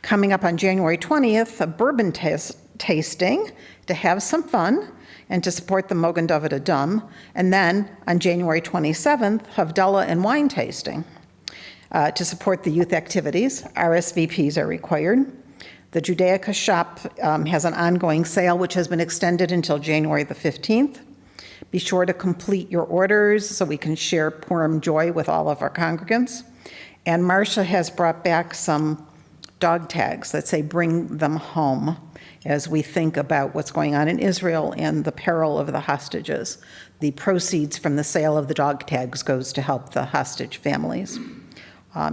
Coming up on January 20th, a bourbon tasting to have some fun and to support the Mogen David Adom. And then on January 27th, Havdalah and wine tasting to support the youth activities. RSVPs are required. The Judaica shop has an ongoing sale which has been extended until January the 15th. Be sure to complete your orders so we can share Purim joy with all of our congregants. And Marcia has brought back some dog tags that say "Bring them home" as we think about what's going on in Israel and the peril of the hostages. The proceeds from the sale of the dog tags goes to help the hostage families.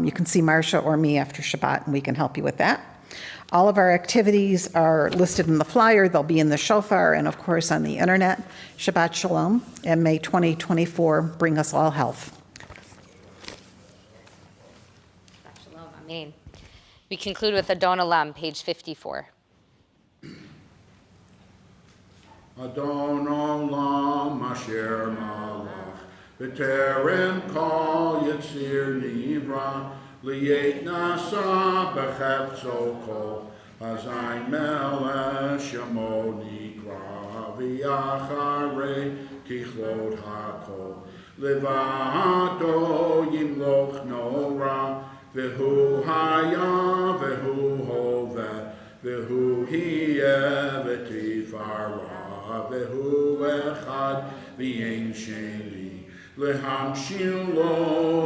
You can see Marcia or me after Shabbat, and we can help you with that. All of our activities are listed in the flyer. They'll be in the shofar and, of course, on the internet. Shabbat Shalom, and may 2024 bring us all health. Shalom, amen. We conclude with Adon Olam, page 54. Adon Olam Asher Malach B'terem Kol Yitzir Nivra Li'et Nasa B'chefzo Kol Hazayin Melech Shemo Nikra V'yacharei Kichlot HaKol Levato Yimloch Nora V'hu Haya V'hu Hoveh V'hu Hiya V'tifara V'hu Echad V'yein Sheni Lehamshil Lo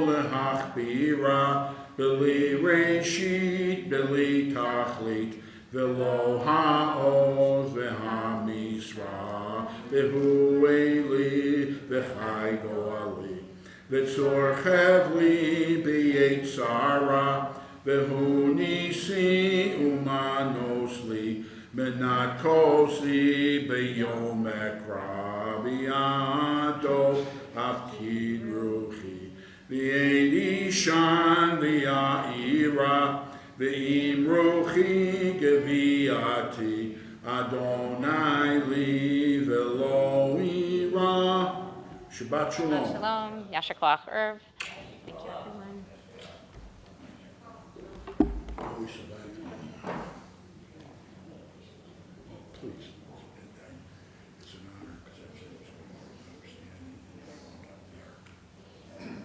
Lehachbira B'li Reshit B'li Tachlit V'lo Ha'oz V'ha'misra V'hu Eli V'chai Goali V'tzor Chevli B'yet Sarah V'hu Nisi Umanosli Menat Kosi B'yom Ekra B'yado Avkid Ruchi V'yein Ishan V'ya'ira V'im Ruchi Geviati Adonai Li V'lo Ira. Shabbat Shalom. Shalom, Yasher Koach Irv. Thank you, everyone. Please. It's an honor because I was understanding and I feel very and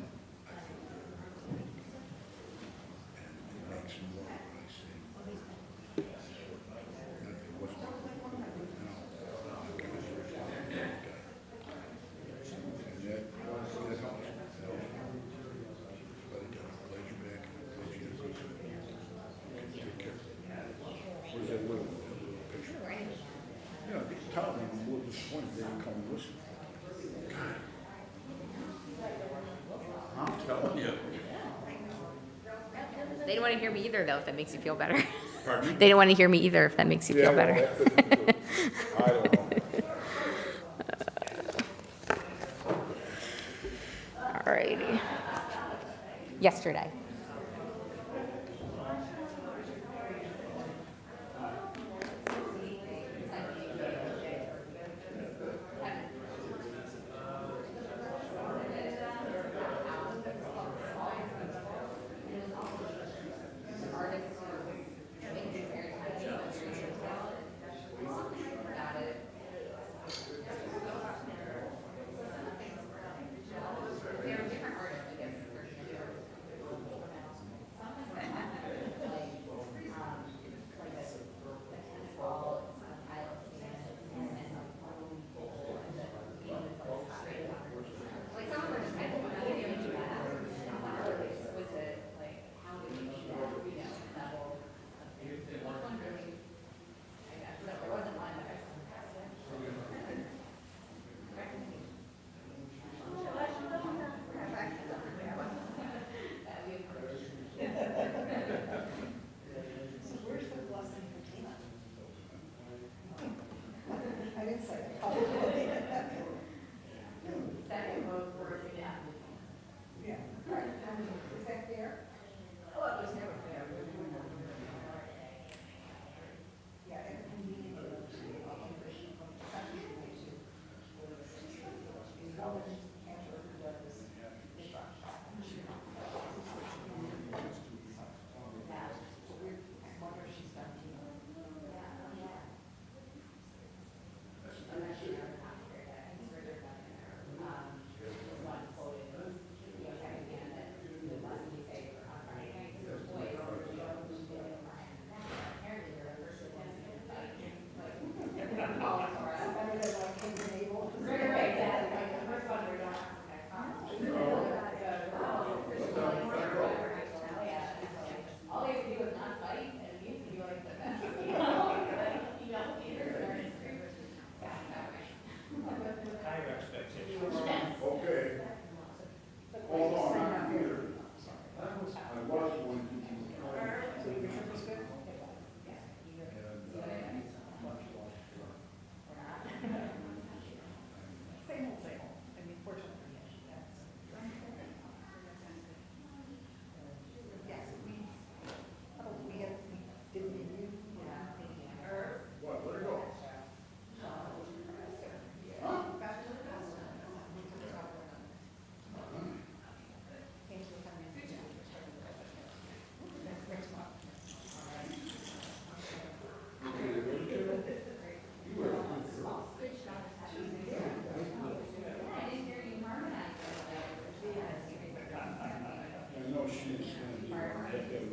it makes more what I say. It wasn't and that helps. But it does. Lays you back and lays you in. Take care. What is that little picture? Yeah, tell them I'm a little disappointed they didn't come and listen. I'm telling you. They didn't want to hear me either, though, if that makes you feel better. Pardon me? They didn't want to hear me either, if that makes you feel well, better. I don't know. All righty. Yesterday.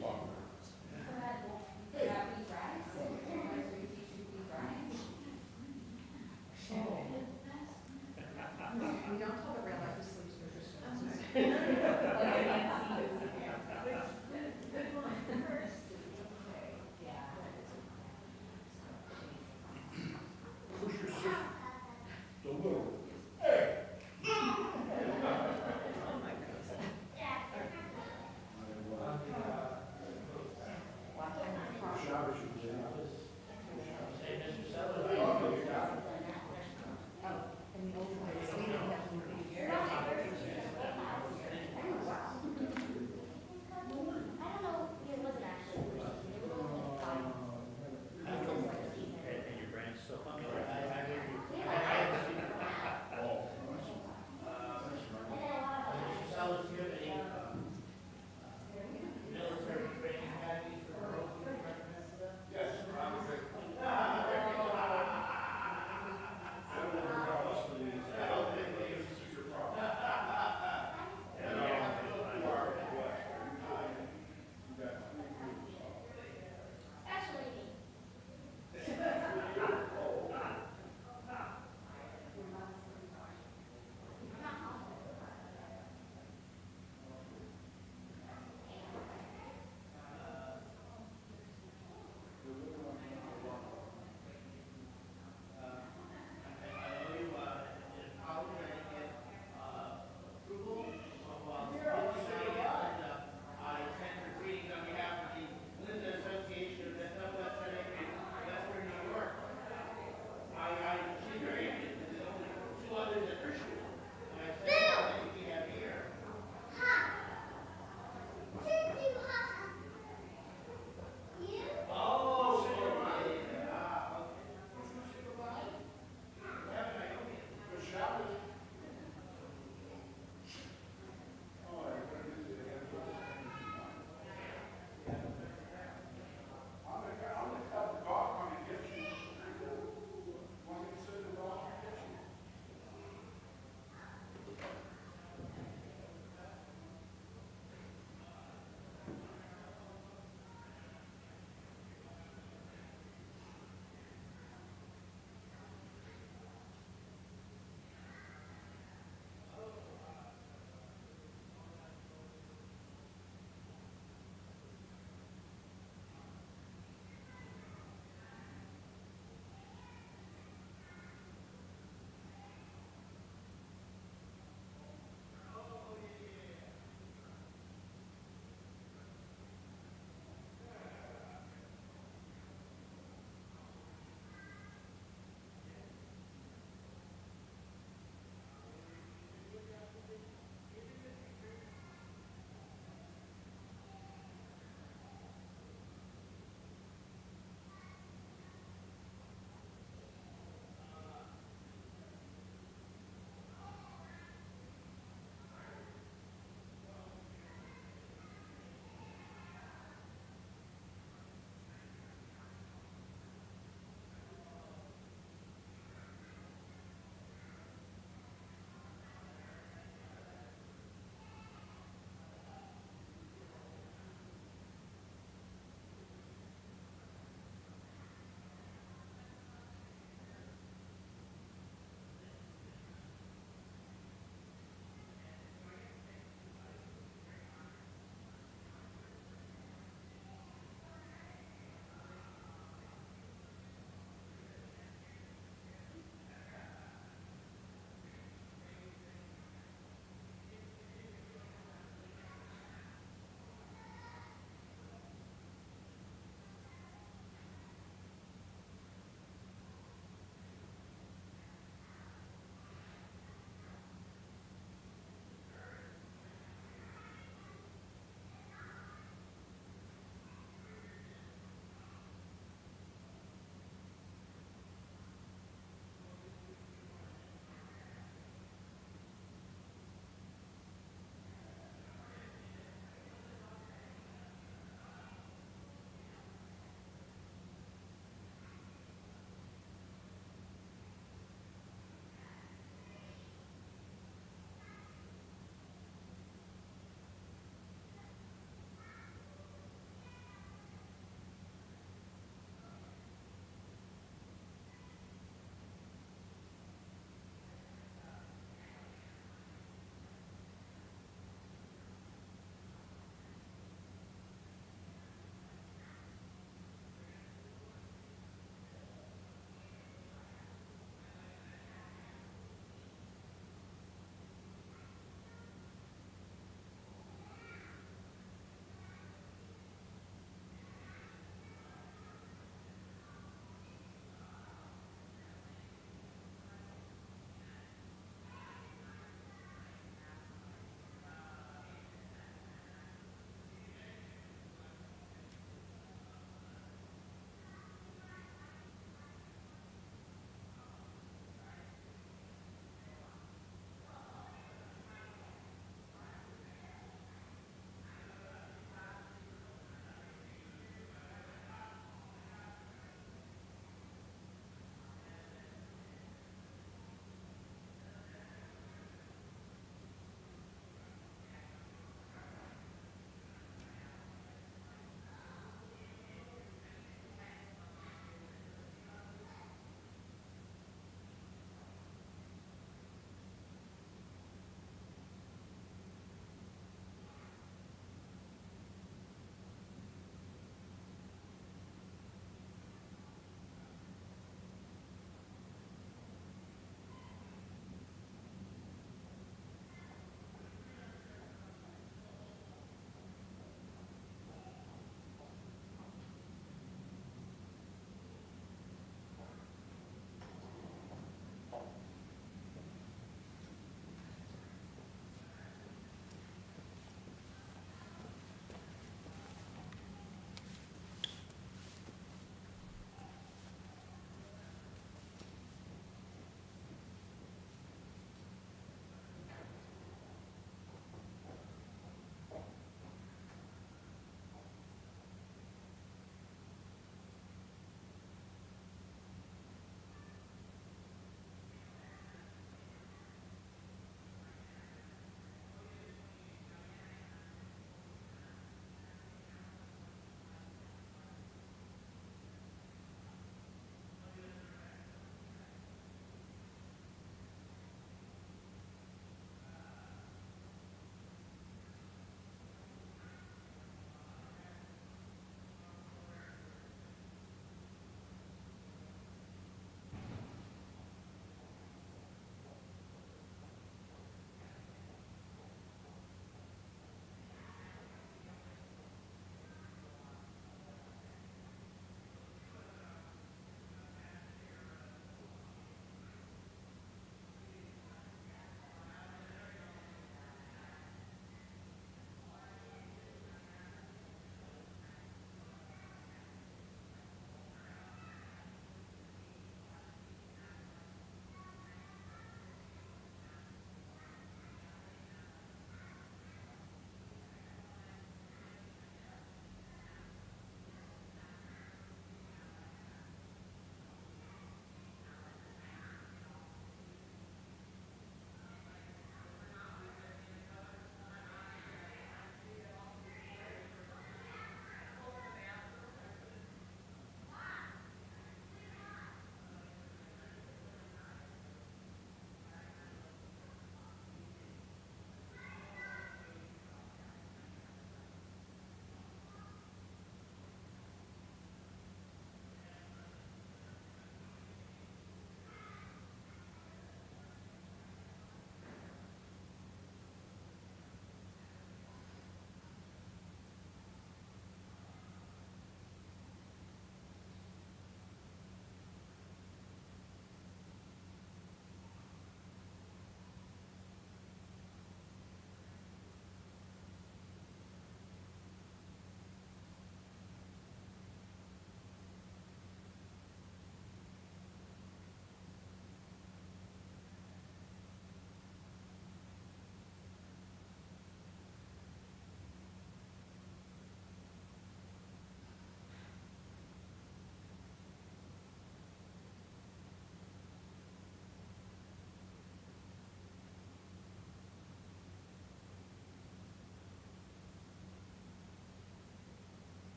talk about.